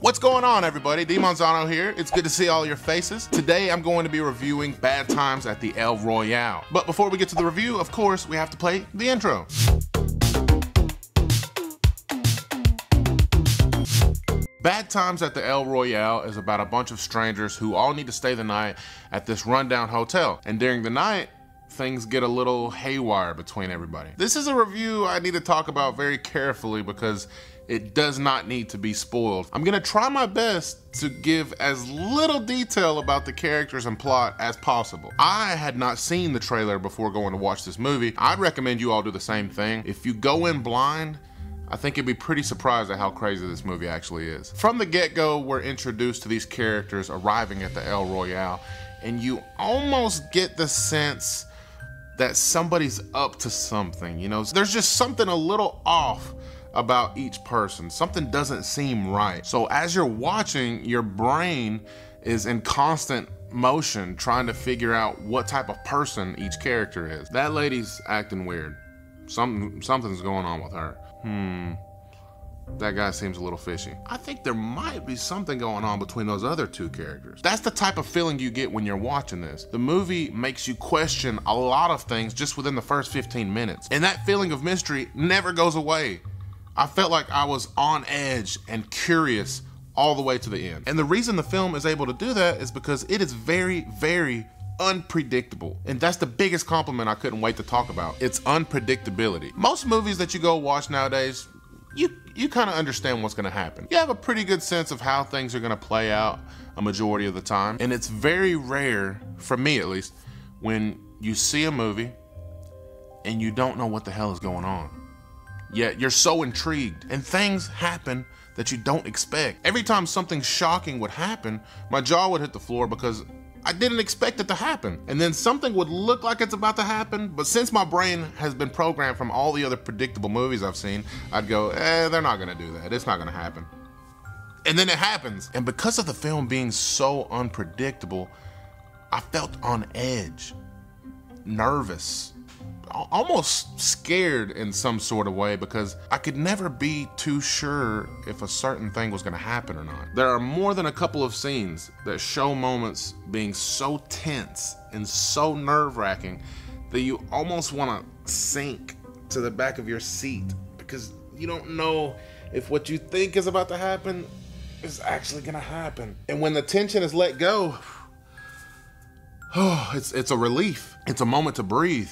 What's going on, everybody? Demonzano here. It's good to see all your faces. Today I'm going to be reviewing Bad Times at the El Royale. But before we get to the review, of course, we have to play the intro. Bad Times at the El Royale is about a bunch of strangers who all need to stay the night at this rundown hotel. And during the night, things get a little haywire between everybody. This is a review I need to talk about very carefully because it does not need to be spoiled. I'm gonna try my best to give as little detail about the characters and plot as possible. I had not seen the trailer before going to watch this movie. I'd recommend you all do the same thing. If you go in blind, I think you'd be pretty surprised at how crazy this movie actually is. From the get-go, we're introduced to these characters arriving at the El Royale, and you almost get the sense that somebody's up to something, you know? There's just something a little off about each person. Something doesn't seem right. So as you're watching, your brain is in constant motion trying to figure out what type of person each character is. That lady's acting weird. Something's going on with her. That guy seems a little fishy. I think there might be something going on between those other two characters. That's the type of feeling you get when you're watching this. The movie makes you question a lot of things just within the first 15 minutes. And that feeling of mystery never goes away. I felt like I was on edge and curious all the way to the end. And the reason the film is able to do that is because it is very, very unpredictable. And that's the biggest compliment I couldn't wait to talk about. It's unpredictability. Most movies that you go watch nowadays, you kind of understand what's gonna happen. You have a pretty good sense of how things are gonna play out a majority of the time. And it's very rare, for me at least, when you see a movie and you don't know what the hell is going on. Yet you're so intrigued and things happen that you don't expect. Every time something shocking would happen, my jaw would hit the floor because I didn't expect it to happen. And then something would look like it's about to happen, but since my brain has been programmed from all the other predictable movies I've seen, I'd go, they're not gonna do that. It's not gonna happen. And then it happens. And because of the film being so unpredictable, I felt on edge, nervous, almost scared in some sort of way because I could never be too sure if a certain thing was gonna happen or not. There are more than a couple of scenes that show moments being so tense and so nerve-wracking that you almost wanna sink to the back of your seat because you don't know if what you think is about to happen is actually gonna happen. And when the tension is let go, it's a relief. It's a moment to breathe.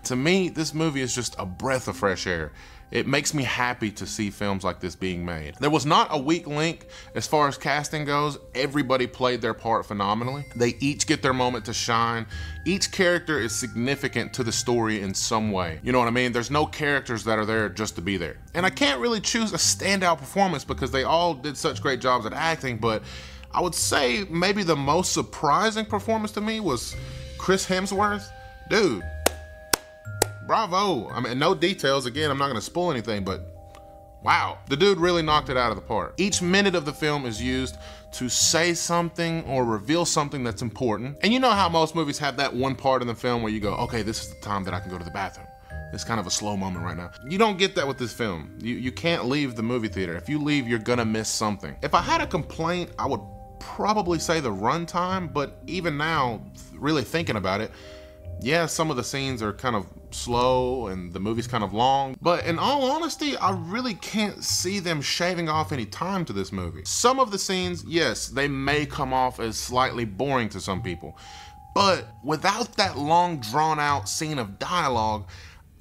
To me, this movie is just a breath of fresh air. It makes me happy to see films like this being made. There was not a weak link as far as casting goes. Everybody played their part phenomenally. They each get their moment to shine. Each character is significant to the story in some way. You know what I mean? There's no characters that are there just to be there. And I can't really choose a standout performance because they all did such great jobs at acting, but I would say maybe the most surprising performance to me was Chris Hemsworth. Dude, bravo. I mean, no details. Again, I'm not gonna spoil anything, but wow. The dude really knocked it out of the park. Each minute of the film is used to say something or reveal something that's important. And you know how most movies have that one part in the film where you go, okay, this is the time that I can go to the bathroom. It's kind of a slow moment right now. You don't get that with this film. You can't leave the movie theater. If you leave, you're gonna miss something. If I had a complaint, I would probably say the runtime, but even now, really thinking about it, yeah, some of the scenes are kind of slow and the movie's kind of long, but in all honesty, I really can't see them shaving off any time to this movie. Some of the scenes, yes, they may come off as slightly boring to some people, but without that long drawn out scene of dialogue,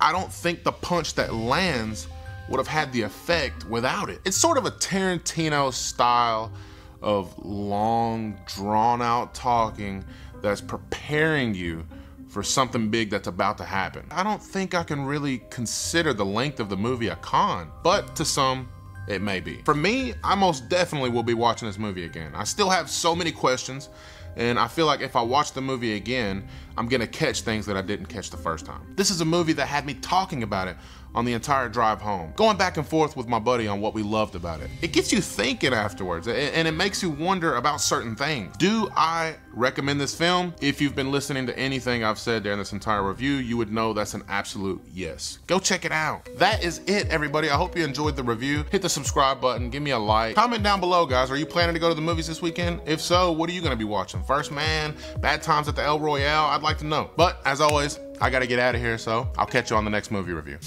I don't think the punch that lands would have had the effect without it. It's sort of a Tarantino style of long drawn out talking that's preparing you for something big that's about to happen. I don't think I can really consider the length of the movie a con, but to some, it may be. For me, I most definitely will be watching this movie again. I still have so many questions, and I feel like if I watch the movie again, I'm gonna catch things that I didn't catch the first time. This is a movie that had me talking about it on the entire drive home, going back and forth with my buddy on what we loved about it. It gets you thinking afterwards, and it makes you wonder about certain things. Do I recommend this film? If you've been listening to anything I've said during this entire review, you would know that's an absolute yes. Go check it out. That is it, everybody. I hope you enjoyed the review. Hit the subscribe button, give me a like. Comment down below, guys. Are you planning to go to the movies this weekend? If so, what are you gonna be watching? First Man, Bad Times at the El Royale? I'd like to know. But as always, I gotta get out of here, so I'll catch you on the next movie review.